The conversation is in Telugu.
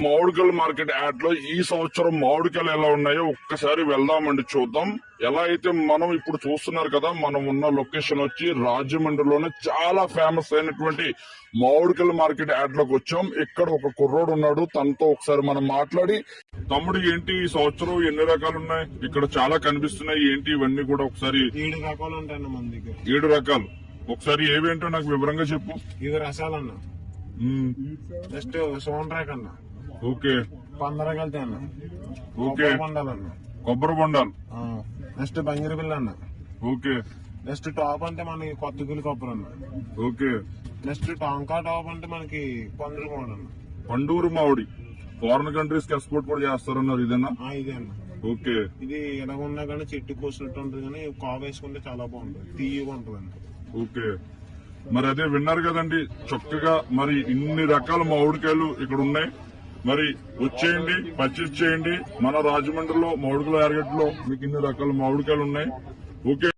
మామిడికాయల మార్కెట్ యాడ్ లో ఈ సంవత్సరం మామిడికాయలు ఎలా ఉన్నాయో ఒక్కసారి వెళ్దామండి, చూద్దాం. ఎలా అయితే మనం ఇప్పుడు చూస్తున్నారు కదా, మనం ఉన్న లొకేషన్ వచ్చి రాజమండ్రిలోనే చాలా ఫేమస్ అయినటువంటి మామిడికాయల మార్కెట్ యాడ్ లోకి వచ్చాం. ఇక్కడ ఒక కుర్రోడు ఉన్నాడు, తనతో ఒకసారి మనం మాట్లాడి, తమ్ముడు ఏంటి ఈ సంవత్సరం ఎన్ని రకాలు ఉన్నాయి, ఇక్కడ చాలా కనిపిస్తున్నాయి ఏంటి ఇవన్నీ కూడా ఒకసారి. 7 రకాలు ఉంటాయన్న మన దగ్గర. 7 రకాలు. ఒకసారి ఏవేంటో నాకు వివరంగా చెప్పు. ఇవి రసాలన్న, నెక్స్ట్ సోన్ అన్న, ఓకే, పందరగలితే అన్న, ఓకే, బొండాలన్న, కొబ్బరి బొండాలు, నెక్స్ట్ బంగిరి బిల్ల అన్న, ఓకే, నెక్స్ట్ టాప్ అంటే మనకి కొత్తగిలి కొబ్బరి అన్న, ఓకే, నెక్స్ట్ టాంకా టాప్ అంటే మనకి పందులు కూడా అన్న, పండూరు మామిడి ఫారిన్ కంట్రీస్ కి ఎక్స్పోర్ట్ కూడా చేస్తారన్నారు, ఇదేనా? ఇదే అన్న. ఓకే, ఇది ఎలా ఉన్నా కానీ చెట్టు కోసినట్టు ఉంటుంది, కానీ కావ వేసుకుంటే చాలా బాగుంటుంది, తీయగా ఉంటుంది అన్న. ఓకే. మరి అదే విన్నారు కదండి, చక్కగా మరి ఇన్ని రకాల మామిడికాయలు ఇక్కడ ఉన్నాయి. మరి వచ్చేయండి, పర్చేస్ చేయండి. మన రాజమండ్రిలో మామిడికాయల మార్కెట్ లో మీకు ఇన్ని రకాల మామిడికాయలు ఉన్నాయి. ఓకే.